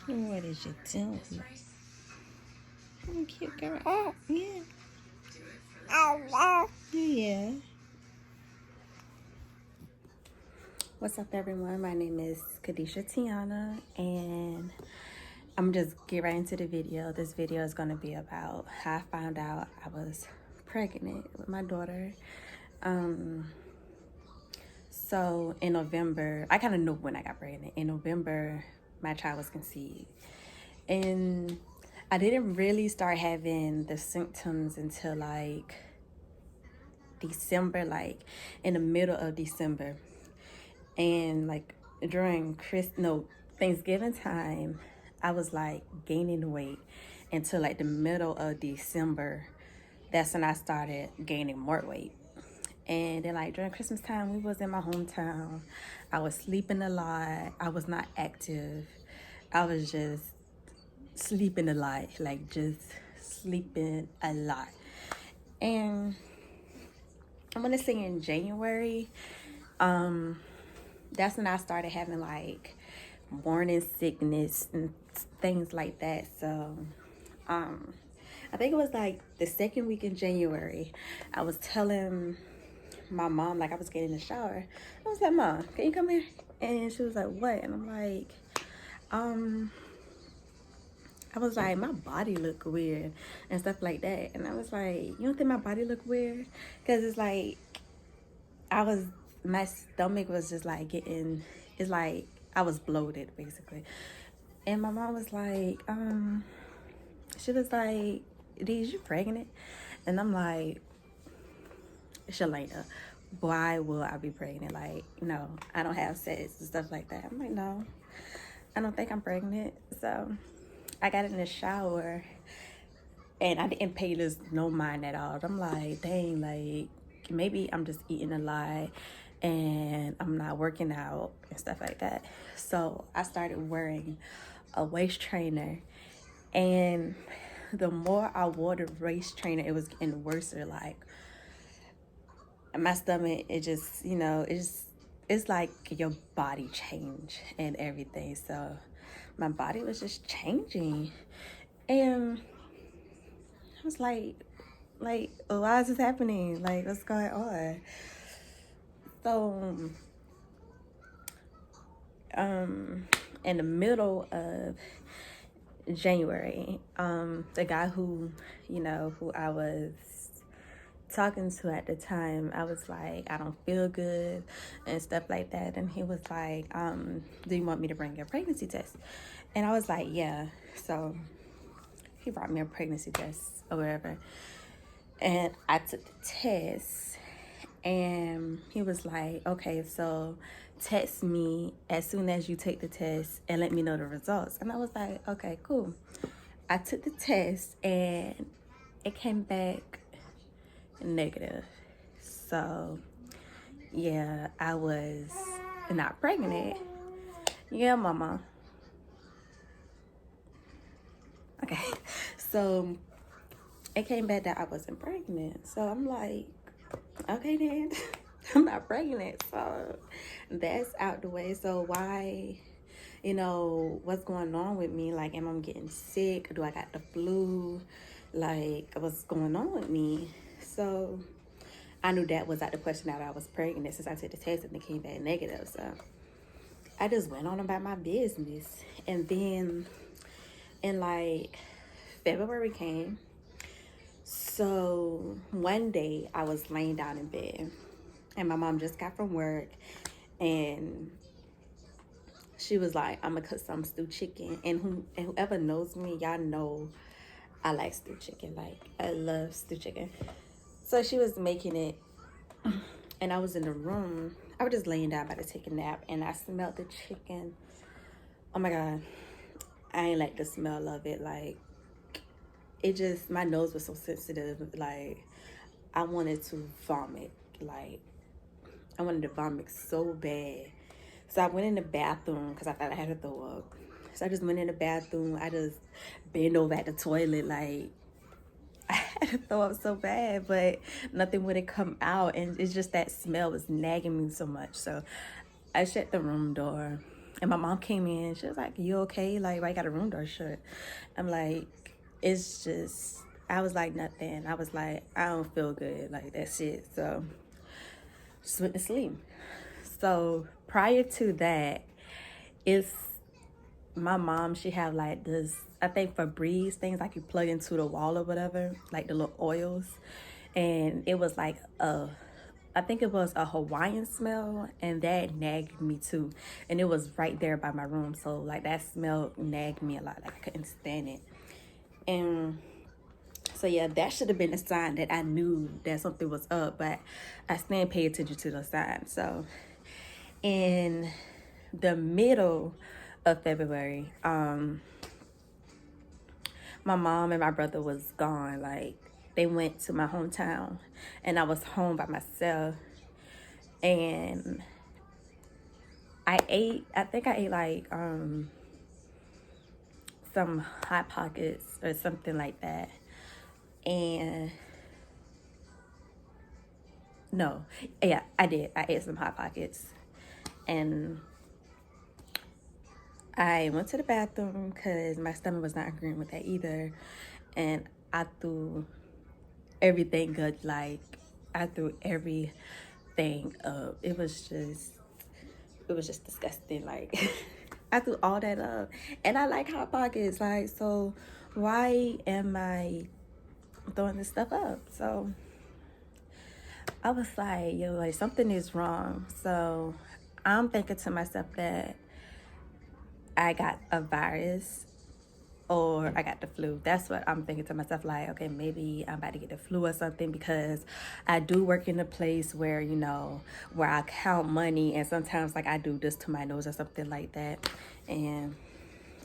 What is you doing? Cute girl. Yeah. Yeah. What's up, everyone? My name is Kadisha Tiana, and I'm just get right into the video. This video is going to be about how I found out I was pregnant with my daughter. So in November, I kind of knew when I got pregnant. In November, my child was conceived. And I didn't really start having the symptoms until like December, like in the middle of December. And like during Thanksgiving time, I was like gaining weight until like the middle of December. That's when I started gaining more weight. And then like during Christmas time, we was in my hometown. I was sleeping a lot. I was not active. I was just sleeping a lot, like just sleeping a lot. And I'm gonna say in January, that's when I started having like morning sickness and things like that. So I think it was like the second week in January, I was telling my mom, like I was getting in the shower. I was like, Mom, can you come here? And she was like, what? And I'm like, I was like, my body look weird and stuff like that. And I was like, you don't think my body look weird? Because it's like, my stomach was just like it's like I was bloated basically. And my mom was like, she was like, Dee, you pregnant? And I'm like, Shalana, why will I be pregnant? Like, no, I don't have sex and stuff like that. I'm like, no, I don't think I'm pregnant. So I got in the shower and I didn't pay this no mind at all. I'm like, dang, like maybe I'm just eating a lot and I'm not working out and stuff like that. So I started wearing a waist trainer, and the more I wore the waist trainer, it was getting worse. Like my stomach, it just, it's like your body change and everything. So my body was just changing, and I was like, why is this happening? Like, what's going on? So, in the middle of January, the guy who I was talking to at the time, I was like, I don't feel good and stuff like that. And he was like, do you want me to bring your pregnancy test? And I was like, yeah. So he brought me a pregnancy test or whatever. And I took the test, and he was like, okay, so text me as soon as you take the test and let me know the results. And I was like, okay, cool. I took the test and it came back negative. So yeah, I was not pregnant. Yeah, mama. Okay. So it came back that I wasn't pregnant. So I'm like, okay then, I'm not pregnant. So that's out the way. So why, what's going on with me? Like, am I getting sick? Do I got the flu? Like, what's going on with me? So I knew that was out the question that I was pregnant since I took the test and it came back negative. So I just went on about my business. And then in like February came. So one day I was laying down in bed and my mom just got from work, and she was like, I'm gonna cook some stewed chicken. And whoever knows me, y'all know I like stewed chicken. Like, I love stewed chicken. So she was making it, and I was in the room. I was just laying down about to take a nap, and I smelled the chicken. Oh my God, I ain't like the smell of it. Like, it just, my nose was so sensitive. Like, I wanted to vomit. Like, I wanted to vomit so bad. So I went in the bathroom because I thought I had to throw up. So I just went in the bathroom. I just bent over at the toilet. Like, I had to throw up so bad, but nothing wouldn't come out. And it's just that smell was nagging me so much. So I shut the room door. And my mom came in. She was like, "You okay? Like, why you got a room door shut?" I'm like, "It's just." I was like, "Nothing." I was like, "I don't feel good. Like, that's it." So just went to sleep. So prior to that, it's my mom. She have like this. I think Febreze things like you plug into the wall or whatever, like the little oils, and it was like I think it was a Hawaiian smell, and that nagged me too. And it was right there by my room, so like that smell nagged me a lot. Like I couldn't stand it. And so yeah, that should have been a sign that I knew that something was up, but I still didn't pay attention to those signs. So in the middle of February, my mom and my brother was gone. Like they went to my hometown, and I was home by myself. And I think I ate like some Hot Pockets or something like that. And no, yeah, I did. I ate some Hot Pockets. And I went to the bathroom because my stomach was not agreeing with that either. And I threw everything good. Like, I threw everything up. It was just disgusting. Like, I threw all that up. And I like Hot Pockets. Like, so why am I throwing this stuff up? So I was like, yo, like something is wrong. So I'm thinking to myself that I got a virus or I got the flu. That's what I'm thinking to myself, like, okay, maybe I'm about to get the flu or something, because I do work in a place where, you know, where I count money, and sometimes like I do this to my nose or something like that, and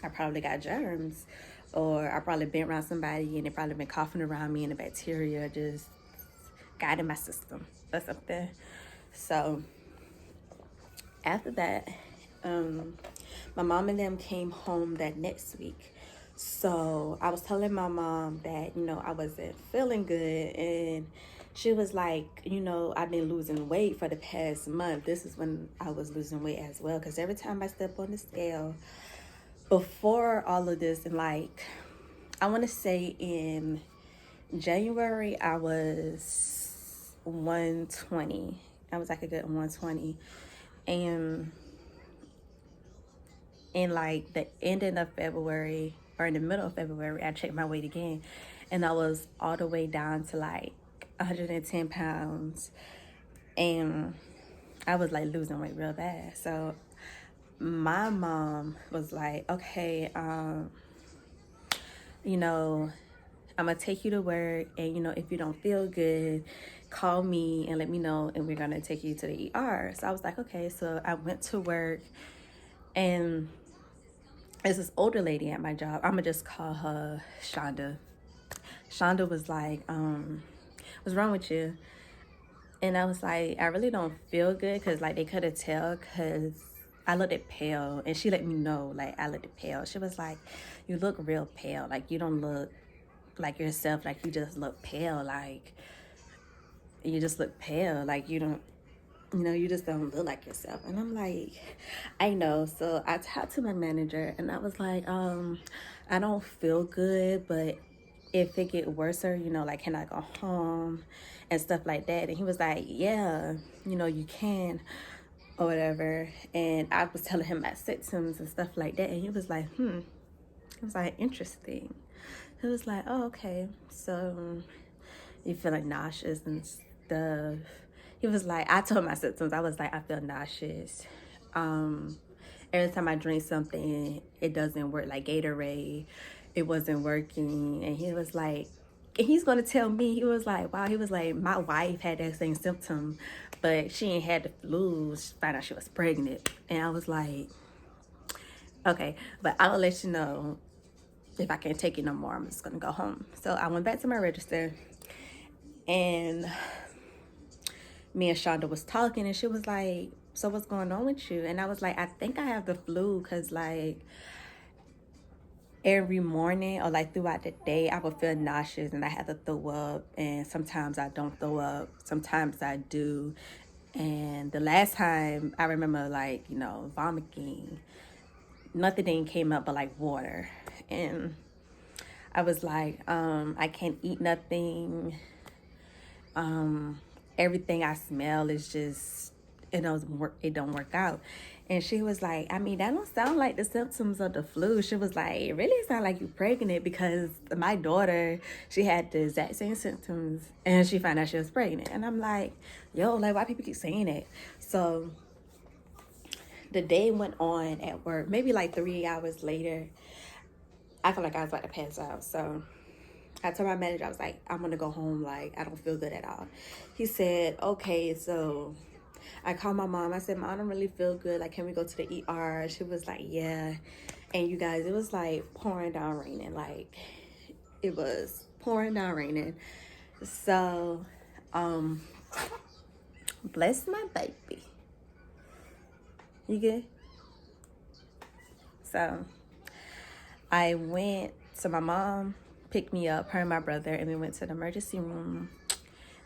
I probably got germs, or I probably been around somebody and they probably been coughing around me and the bacteria just got in my system or something. So after that, my mom and them came home that next week. So I was telling my mom that, you know, I wasn't feeling good, and she was like, you know, I've been losing weight for the past month. This is when I was losing weight as well, because every time I step on the scale, before all of this, and like, I want to say in January, I was 120. I was like a good 120. And in like the ending of February or in the middle of February, I checked my weight again, and I was all the way down to like 110 pounds, and I was like losing weight real bad. So my mom was like, okay, you know, I'm gonna take you to work, and you know, if you don't feel good, call me and let me know, and we're gonna take you to the ER. So I was like, okay. So I went to work, and there's this older lady at my job. I'm gonna just call her Shonda. Shonda was like, what's wrong with you? And I was like, I really don't feel good, because like they couldn't tell, because I looked pale, and she let me know like I looked pale. She was like, you look real pale, like you don't look like yourself, like you just look pale, like you just look pale, like you don't, you know, you just don't look like yourself. And I'm like, I know. So I talked to my manager, and I was like, I don't feel good, but if it get worse, you know, like, can I go home and stuff like that? And he was like, yeah, you know, you can, or whatever. And I was telling him my symptoms and stuff like that, and he was like, he was like, interesting. He was like, oh, okay, so you feel like nauseous and stuff. He was like, I told my symptoms. I was like, I feel nauseous. Every time I drink something, it doesn't work. Like Gatorade, it wasn't working. And he was like, and he's gonna tell me, he was like, wow, he was like, my wife had that same symptom, but she ain't had the flu. She found out she was pregnant. And I was like, okay, but I'll let you know if I can't take it no more. I'm just gonna go home. So I went back to my register, and me and Shonda was talking, and she was like, so what's going on with you? And I was like, I think I have the flu, because like every morning or like throughout the day, I would feel nauseous and I have to throw up, and sometimes I don't throw up, sometimes I do. And the last time I remember, like, you know, vomiting, nothing came up but like water. And I was like, I can't eat nothing. Everything I smell is just, it don't work out. And she was like, I mean, that don't sound like the symptoms of the flu. She was like, it really sound like you pregnant, because my daughter, she had the exact same symptoms and she found out she was pregnant. And I'm like, yo, like, why people keep saying that? So the day went on at work. Maybe like 3 hours later, I felt like I was about to pass out. So I told my manager, I was like, I'm gonna go home. Like, I don't feel good at all. He said, okay. So I called my mom. I said, Mom, I don't really feel good. Like, can we go to the ER? She was like, yeah. And you guys, it was like pouring down raining. Like, it was pouring down raining. So, bless my baby. You good? So I went, so my mom picked me up, her and my brother, and we went to the emergency room.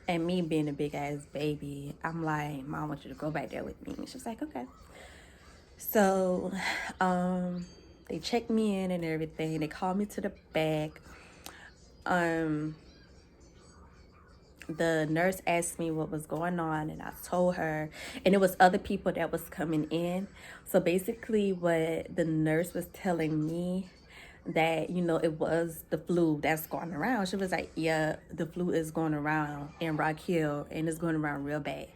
And me being a big ass baby, I'm like, Mom, I want you to go back there with me. And she was like, okay. So they checked me in and everything. They called me to the back. The nurse asked me what was going on, and I told her, and it was other people that was coming in. So basically what the nurse was telling me, that, you know, it was the flu that's going around. She was like, yeah, the flu is going around in Rock Hill, and it's going around real bad.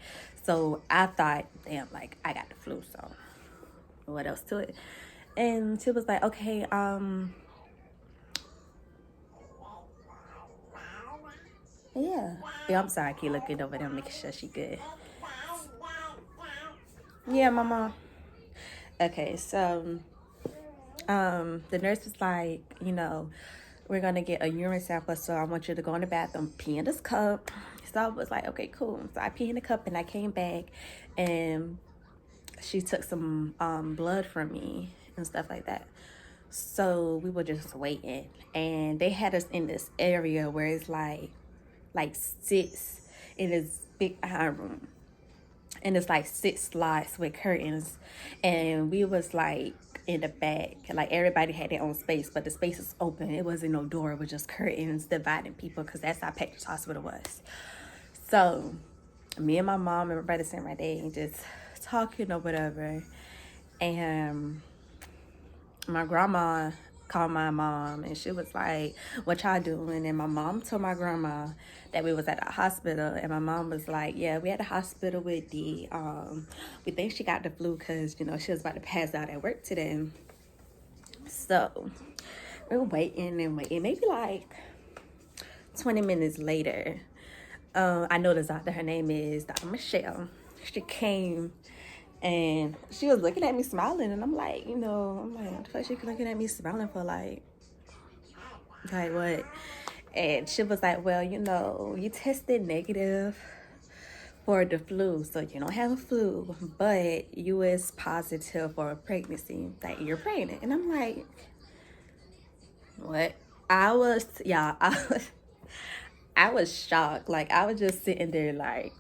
So I thought, damn, like, I got the flu, so what else to it? And she was like, okay, yeah, I'm sorry, I keep looking over there, making sure she good. Yeah, mama. Okay, so the nurse was like, you know, we're gonna get a urine sample, so I want you to go in the bathroom, pee in this cup. So I was like, okay, cool. So I pee in the cup, and I came back, and she took some blood from me and stuff like that. So we were just waiting, and they had us in this area where it's like six in this big iron room, and it's like 6 slots with curtains, and we was like in the back, like everybody had their own space, but the space is open. It wasn't no door, it was just curtains dividing people, because that's how packed this hospital was. So me and my mom and my brother sitting right there and just talking or whatever, and my grandma called my mom, and she was like, what y'all doing? And my mom told my grandma that we was at the hospital, and my mom was like, yeah, we at the hospital with the we think she got the flu, because, you know, she was about to pass out at work today. So we were waiting and waiting. Maybe like 20 minutes later, I know the doctor, her name is Dr. Michelle. She came, and she was looking at me smiling, and I'm like, what the fuck she looking at me smiling for? Like what? And she was like, well, you tested negative for the flu, so you don't have a flu, but you is positive for a pregnancy, that you're pregnant. And I'm like, what? I was shocked. Like, I was just sitting there like,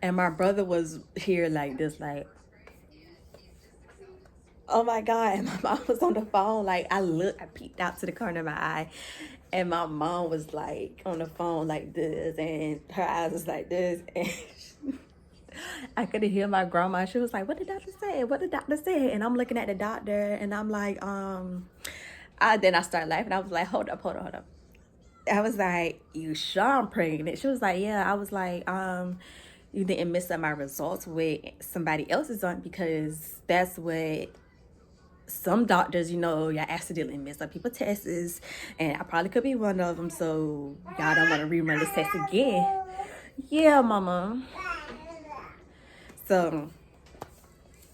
and my brother was here like this, like, oh my God. And my mom was on the phone. Like, I peeked out to the corner of my eye, and my mom was like on the phone like this, and her eyes was like this, and I could hear my grandma. She was like, what did the doctor say? What did the doctor say? And I'm looking at the doctor, and I'm like, then I started laughing. I was like, hold up. I was like, you sure I'm pregnant? She was like, yeah. I was like, you didn't mess up my results with somebody else's on, because that's what some doctors, y'all accidentally mess up people's tests, and I probably could be one of them. So y'all don't want to rerun this test again. Yeah, mama. So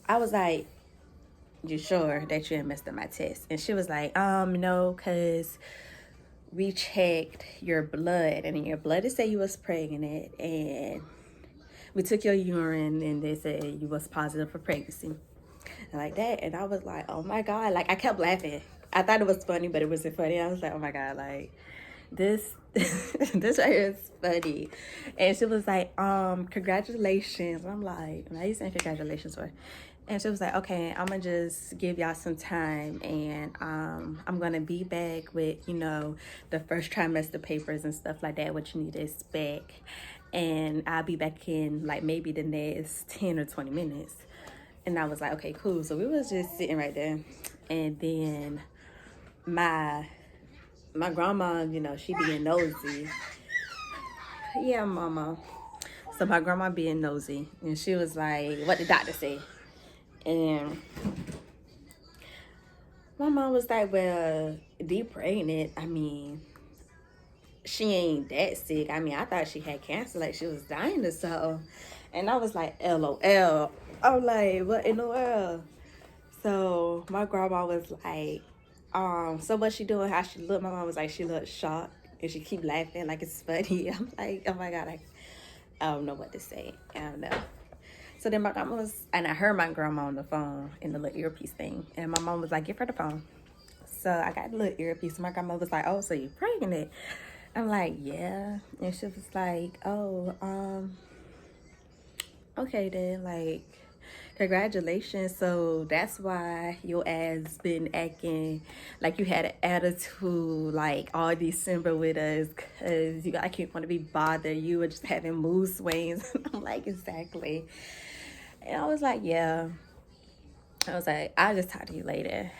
I was like, you sure that you didn't mess up my test? And she was like, no, because we checked your blood, and in your blood it said you was pregnant, and we took your urine, and they said you was positive for pregnancy, and like that. And I was like, oh my God. Like, I kept laughing. I thought it was funny, but it wasn't funny. I was like, oh my God, like, this this right here is funny. And she was like, congratulations. And I'm like, why are you saying congratulations for? And she was like, okay, I'm gonna just give y'all some time, and I'm gonna be back with, you know, the first trimester papers and stuff like that, what you need to expect. And I'll be back in like maybe the next 10 or 20 minutes. And I was like, okay, cool. So we was just sitting right there. And then my grandma, you know, she being nosy. Yeah, mama. So my grandma being nosy, and she was like, what the doctor say? And my mom was like, well, deep pregnant, I mean, she ain't that sick. I mean, I thought she had cancer, like she was dying or something. And I was like, LOL. I was like, what in the world? So my grandma was like, so what she doing, how she look? My mom was like, she looked shocked, and she keep laughing like it's funny. I'm like, oh my God, I don't know what to say. I don't know. So then my grandma was, and I heard my grandma on the phone in the little earpiece thing. And my mom was like, give her the phone. So I got the little earpiece. My grandma was like, oh, so you pregnant? I'm like, yeah. And she was like, oh, okay then, like, congratulations. So that's why your ass been acting like you had an attitude like all December with us, because I can't want to be bothered. You were just having mood swings. I'm like, exactly. And I was like, yeah. I was like, I'll just talk to you later.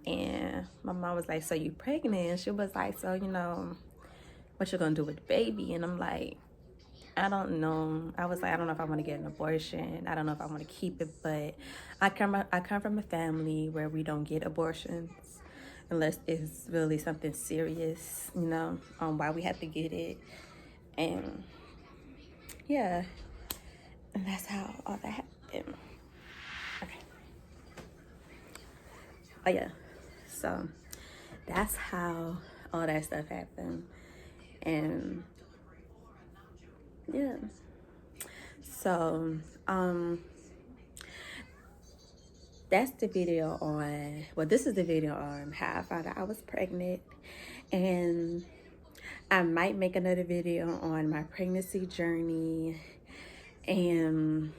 And my mom was like, so you pregnant? And she was like, so, you know, what you gonna do with the baby? And I'm like, I don't know. I was like, I don't know if I want to get an abortion. I don't know if I want to keep it, but I come from a family where we don't get abortions unless it's really something serious, you know, why we have to get it. And yeah, and that's how all that happened. Okay. Oh yeah, so that's how all that stuff happened. And yeah, so that's the video on, well, this is the video on how I found out I was pregnant. And I might make another video on my pregnancy journey and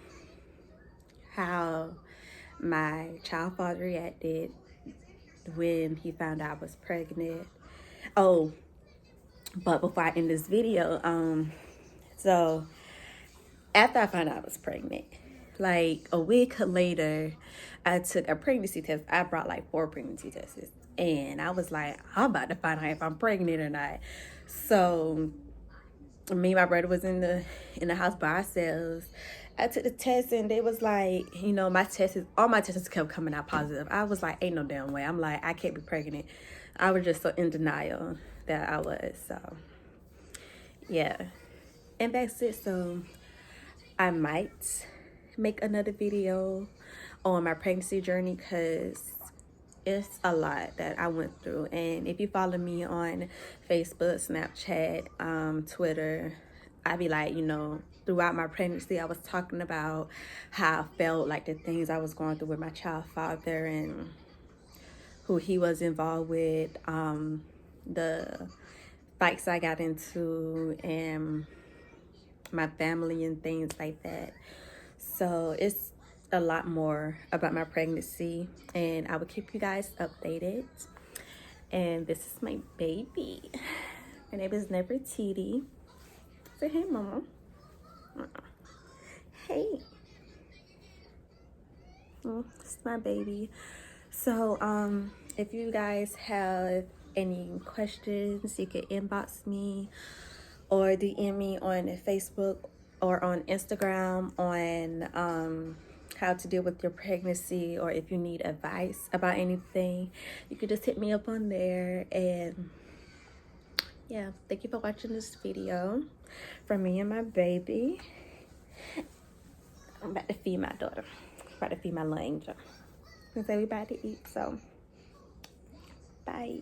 how my child father reacted when he found out I was pregnant. Oh, but before I end this video, so after I found out I was pregnant, like a week later, I took a pregnancy test. I brought like 4 pregnancy tests, and I was like, I'm about to find out if I'm pregnant or not. So me and my brother was in the house by ourselves. I took the test, and they was like, you know, all my tests kept coming out positive. I was like, ain't no damn way. I'm like, I can't be pregnant. I was just so in denial that I was. So yeah, and that's it. So I might make another video on my pregnancy journey, because it's a lot that I went through. And if you follow me on Facebook, Snapchat, Twitter, I be like, you know, throughout my pregnancy, I was talking about how I felt, like the things I was going through with my child father and who he was involved with, the fights I got into, and my family and things like that. So it's a lot more about my pregnancy, and I will keep you guys updated. And this is my baby. Her name is Nefertiti. Say hey, mama. Hey. It's my baby. So if you guys have any questions, you can inbox me or DM me on Facebook or on Instagram on how to deal with your pregnancy, or if you need advice about anything, you could just hit me up on there. And yeah, thank you for watching this video from me and my baby. I'm about to feed my daughter. I'm about to feed my little angel. Because we about to eat, so bye.